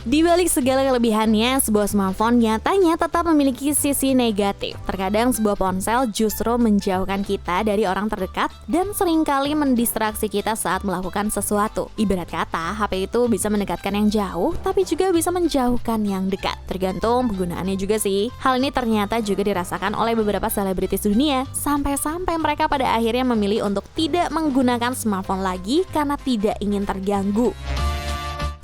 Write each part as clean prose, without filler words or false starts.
Di balik segala kelebihannya, sebuah smartphone nyatanya tetap memiliki sisi negatif. Terkadang sebuah ponsel justru menjauhkan kita dari orang terdekat dan seringkali mendistraksi kita saat melakukan sesuatu. Ibarat kata, HP itu bisa mendekatkan yang jauh, tapi juga bisa menjauhkan yang dekat. Tergantung penggunaannya juga sih. Hal ini ternyata juga dirasakan oleh beberapa selebritis dunia, sampai-sampai mereka pada akhirnya memilih untuk tidak menggunakan smartphone lagi karena tidak ingin terganggu.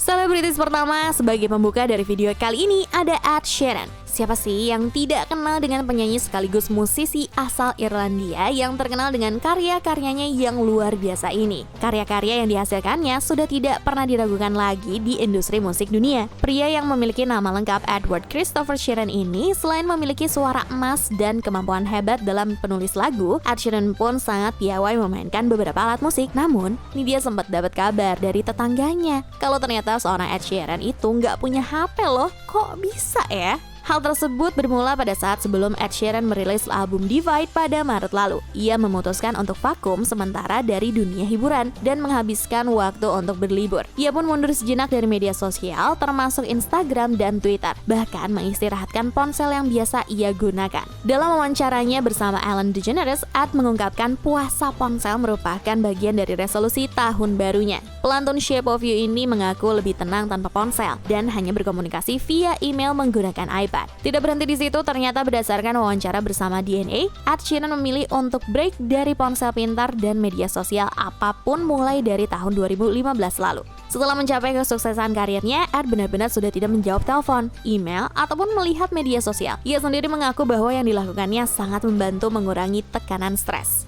Selebritis pertama sebagai pembuka dari video kali ini ada Ed Sheeran. Siapa sih yang tidak kenal dengan penyanyi sekaligus musisi asal Irlandia yang terkenal dengan karya-karyanya yang luar biasa ini. Karya-karya yang dihasilkannya sudah tidak pernah diragukan lagi di industri musik dunia. Pria yang memiliki nama lengkap Edward Christopher Sheeran ini selain memiliki suara emas dan kemampuan hebat dalam penulis lagu, Ed Sheeran pun sangat piawai memainkan beberapa alat musik. Namun, ini dia sempat dapat kabar dari tetangganya kalau ternyata seorang Ed Sheeran itu nggak punya HP loh. Kok bisa ya? Hal tersebut bermula pada saat sebelum Ed Sheeran merilis album Divide pada Maret lalu. Ia memutuskan untuk vakum sementara dari dunia hiburan dan menghabiskan waktu untuk berlibur. Ia pun mundur sejenak dari media sosial termasuk Instagram dan Twitter, bahkan mengistirahatkan ponsel yang biasa ia gunakan. Dalam wawancaranya bersama Ellen DeGeneres, Ed mengungkapkan puasa ponsel merupakan bagian dari resolusi tahun barunya. Pelantun Shape of You ini mengaku lebih tenang tanpa ponsel dan hanya berkomunikasi via email menggunakan iPad. Tidak berhenti di situ, ternyata berdasarkan wawancara bersama DNA, Ed Sheeran memilih untuk break dari ponsel pintar dan media sosial apapun mulai dari tahun 2015 lalu. Setelah mencapai kesuksesan karirnya, Ed benar-benar sudah tidak menjawab telepon, email, ataupun melihat media sosial. Ia sendiri mengaku bahwa yang dilakukannya sangat membantu mengurangi tekanan stres.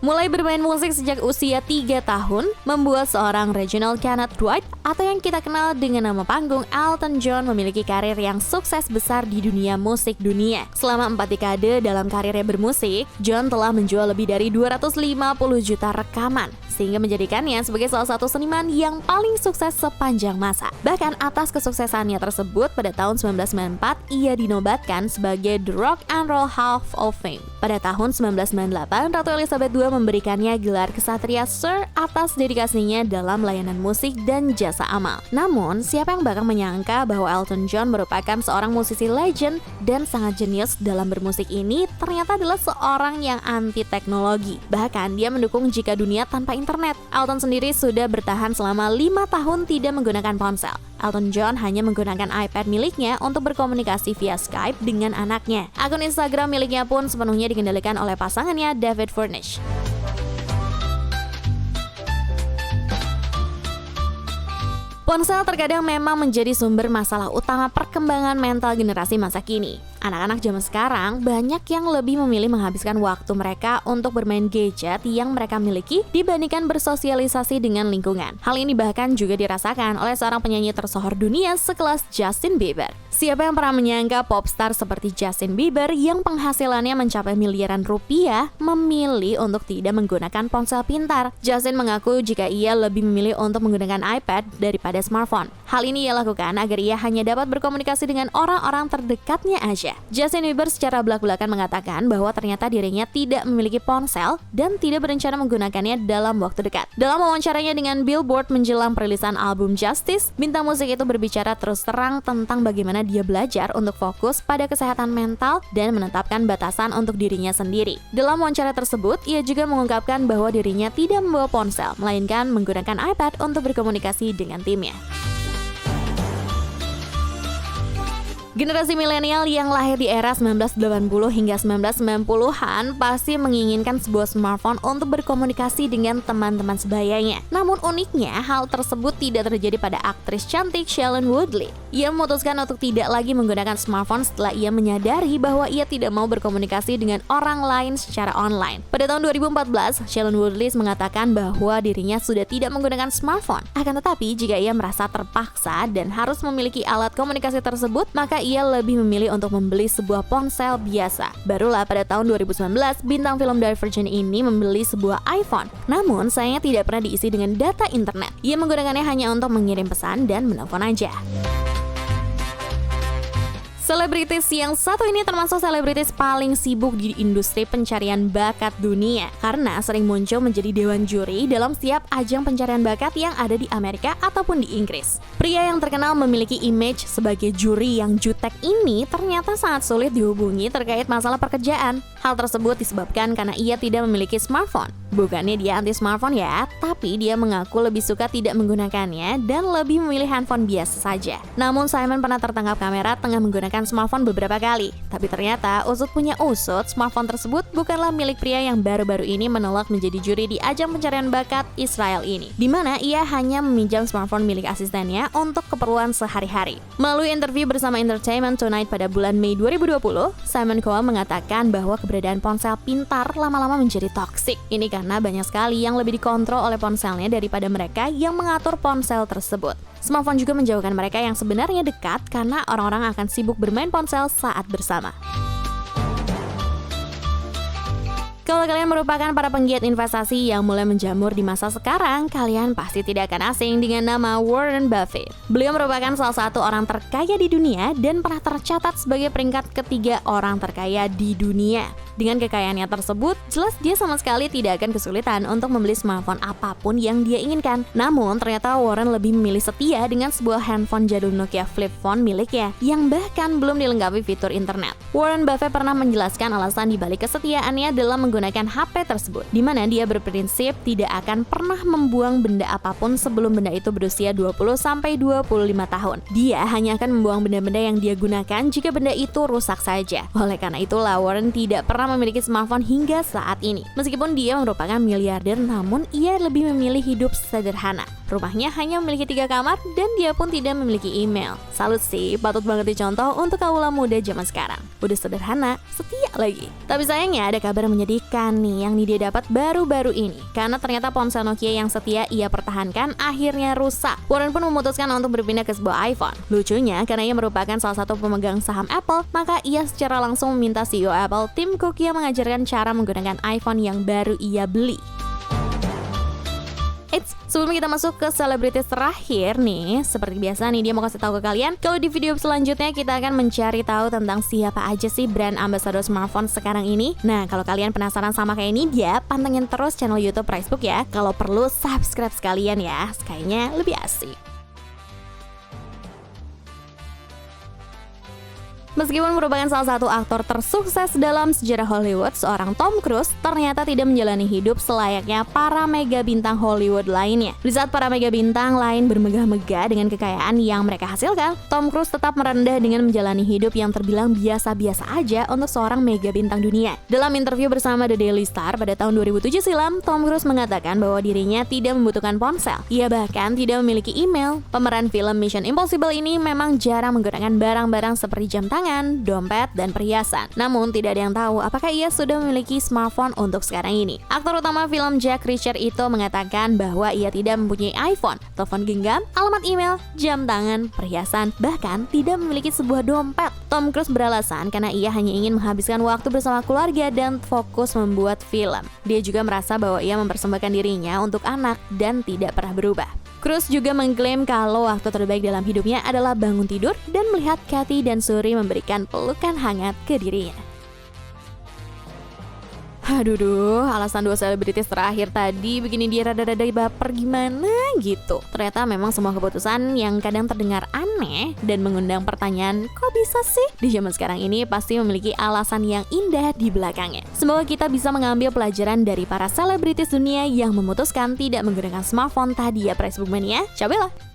Mulai bermain musik sejak usia 3 tahun, membuat seorang Reginald Kenneth Dwight atau yang kita kenal dengan nama panggung Elton John memiliki karir yang sukses besar di dunia musik dunia. Selama 4 dekade dalam karirnya bermusik, John telah menjual lebih dari 250 juta rekaman, sehingga menjadikannya sebagai salah satu seniman yang paling sukses sepanjang masa. Bahkan atas kesuksesannya tersebut, pada tahun 1994, ia dinobatkan sebagai The Rock and Roll Hall of Fame. Pada tahun 1998, Ratu Elizabeth II memberikannya gelar Ksatria Sir atas dedikasinya dalam layanan musik dan jasa amal. Namun, siapa yang bakal menyangka bahwa Elton John merupakan seorang musisi legend dan sangat jenius dalam bermusik ini ternyata adalah seorang yang anti teknologi. Bahkan, dia mendukung jika dunia tanpa internet. Elton sendiri sudah bertahan selama 5 tahun tidak menggunakan ponsel. Elton John hanya menggunakan iPad miliknya untuk berkomunikasi via Skype dengan anaknya. Akun Instagram miliknya pun sepenuhnya dikendalikan oleh pasangannya David Furnish. Ponsel terkadang memang menjadi sumber masalah utama perkembangan mental generasi masa kini. Anak-anak zaman sekarang banyak yang lebih memilih menghabiskan waktu mereka untuk bermain gadget yang mereka miliki dibandingkan bersosialisasi dengan lingkungan. Hal ini bahkan juga dirasakan oleh seorang penyanyi tersohor dunia sekelas Justin Bieber. Siapa yang pernah menyangka popstar seperti Justin Bieber yang penghasilannya mencapai miliaran rupiah memilih untuk tidak menggunakan ponsel pintar? Justin mengaku jika ia lebih memilih untuk menggunakan iPad daripada smartphone. Hal ini ia lakukan agar ia hanya dapat berkomunikasi dengan orang-orang terdekatnya aja. Justin Bieber secara belak-belakan mengatakan bahwa ternyata dirinya tidak memiliki ponsel dan tidak berencana menggunakannya dalam waktu dekat. Dalam wawancaranya dengan Billboard menjelang perilisan album Justice, bintang musik itu berbicara terus terang tentang bagaimana dia belajar untuk fokus pada kesehatan mental dan menetapkan batasan untuk dirinya sendiri. Dalam wawancara tersebut, ia juga mengungkapkan bahwa dirinya tidak membawa ponsel, melainkan menggunakan iPad untuk berkomunikasi dengan timnya. Generasi milenial yang lahir di era 1980 hingga 1990-an pasti menginginkan sebuah smartphone untuk berkomunikasi dengan teman-teman sebayanya. Namun uniknya, hal tersebut tidak terjadi pada aktris cantik Shailene Woodley. Ia memutuskan untuk tidak lagi menggunakan smartphone setelah ia menyadari bahwa ia tidak mau berkomunikasi dengan orang lain secara online. Pada tahun 2014, Shailene Woodley mengatakan bahwa dirinya sudah tidak menggunakan smartphone. Akan tetapi, jika ia merasa terpaksa dan harus memiliki alat komunikasi tersebut, maka ia lebih memilih untuk membeli sebuah ponsel biasa. Barulah pada tahun 2019, bintang film Divergent ini membeli sebuah iPhone. Namun, sayangnya tidak pernah diisi dengan data internet. Ia menggunakannya hanya untuk mengirim pesan dan menelpon aja. Selebritis yang satu ini termasuk selebritis paling sibuk di industri pencarian bakat dunia karena sering muncul menjadi dewan juri dalam setiap ajang pencarian bakat yang ada di Amerika ataupun di Inggris. Pria yang terkenal memiliki image sebagai juri yang jutek ini ternyata sangat sulit dihubungi terkait masalah pekerjaan. Hal tersebut disebabkan karena ia tidak memiliki smartphone. Bukannya dia anti smartphone ya, tapi dia mengaku lebih suka tidak menggunakannya dan lebih memilih handphone biasa saja. Namun Simon pernah tertangkap kamera tengah menggunakan smartphone beberapa kali. Tapi ternyata usut punya usut, smartphone tersebut bukanlah milik pria yang baru-baru ini menolak menjadi juri di ajang pencarian bakat Israel ini, di mana ia hanya meminjam smartphone milik asistennya untuk keperluan sehari-hari. Melalui interview bersama Entertainment Tonight pada bulan Mei 2020, Simon Cowell mengatakan bahwa keberadaan ponsel pintar lama-lama menjadi toksik. Ini karena banyak sekali yang lebih dikontrol oleh ponselnya daripada mereka yang mengatur ponsel tersebut. Smartphone juga menjauhkan mereka yang sebenarnya dekat karena orang-orang akan sibuk bermain ponsel saat bersama. Kalau kalian merupakan para penggiat investasi yang mulai menjamur di masa sekarang, kalian pasti tidak akan asing dengan nama Warren Buffett. Beliau merupakan salah satu orang terkaya di dunia dan pernah tercatat sebagai peringkat ketiga orang terkaya di dunia. Dengan kekayaannya tersebut, jelas dia sama sekali tidak akan kesulitan untuk membeli smartphone apapun yang dia inginkan. Namun, ternyata Warren lebih memilih setia dengan sebuah handphone jadul Nokia flip phone miliknya, yang bahkan belum dilengkapi fitur internet. Warren Buffett pernah menjelaskan alasan dibalik kesetiaannya dalam menggunakan HP tersebut, di mana dia berprinsip tidak akan pernah membuang benda apapun sebelum benda itu berusia 20-25 tahun. Dia hanya akan membuang benda-benda yang dia gunakan jika benda itu rusak saja. Oleh karena itulah Warren tidak pernah memiliki smartphone hingga saat ini. Meskipun dia merupakan miliarder, namun ia lebih memilih hidup sederhana. Rumahnya hanya memiliki 3 kamar dan dia pun tidak memiliki email. Salut sih, patut banget dicontoh untuk kaula muda zaman sekarang. Udah sederhana, setia lagi. Tapi sayangnya ada kabar menyedihkan nih yang dia dapat baru-baru ini. Karena ternyata ponsel Nokia yang setia ia pertahankan akhirnya rusak. Warren pun memutuskan untuk berpindah ke sebuah iPhone. Lucunya, karena ia merupakan salah satu pemegang saham Apple, maka ia secara langsung meminta CEO Apple, Tim Cook, yang mengajarkan cara menggunakan iPhone yang baru ia beli. Eits, sebelum kita masuk ke selebritis terakhir nih, seperti biasa nih dia mau kasih tahu ke kalian, kalau di video selanjutnya kita akan mencari tahu tentang siapa aja sih brand ambassador smartphone sekarang ini. Nah, kalau kalian penasaran sama kayak ini dia, pantengin terus channel YouTube Pricebook ya. Kalau perlu subscribe sekalian ya, kayaknya lebih asik. Meskipun merupakan salah satu aktor tersukses dalam sejarah Hollywood, seorang Tom Cruise ternyata tidak menjalani hidup selayaknya para mega bintang Hollywood lainnya. Di saat para mega bintang lain bermegah-megah dengan kekayaan yang mereka hasilkan, Tom Cruise tetap merendah dengan menjalani hidup yang terbilang biasa-biasa aja untuk seorang mega bintang dunia. Dalam interview bersama The Daily Star pada tahun 2007 silam, Tom Cruise mengatakan bahwa dirinya tidak membutuhkan ponsel. Ia bahkan tidak memiliki email. Pemeran film Mission Impossible ini memang jarang menggunakan barang-barang seperti jam tangan, dompet, dan perhiasan. Namun tidak ada yang tahu apakah ia sudah memiliki smartphone untuk sekarang ini. Aktor utama film Jack Reacher itu mengatakan bahwa ia tidak mempunyai iPhone, telepon genggam, alamat email, jam tangan, perhiasan, bahkan tidak memiliki sebuah dompet. Tom Cruise beralasan karena ia hanya ingin menghabiskan waktu bersama keluarga dan fokus membuat film. Dia juga merasa bahwa ia mempersembahkan dirinya untuk anak dan tidak pernah berubah. Cruise juga mengklaim kalau waktu terbaik dalam hidupnya adalah bangun tidur dan melihat Kathy dan Suri memberikan pelukan hangat ke dirinya. Aduh, alasan dua selebritis terakhir tadi bikin dia rada-rada baper gimana gitu. Ternyata memang semua keputusan yang kadang terdengar aneh dan mengundang pertanyaan, kok bisa sih? Di zaman sekarang ini pasti memiliki alasan yang indah di belakangnya. Semoga kita bisa mengambil pelajaran dari para selebritis dunia yang memutuskan tidak menggunakan smartphone tadi ya, Pricebook Mania. Ciao Bella!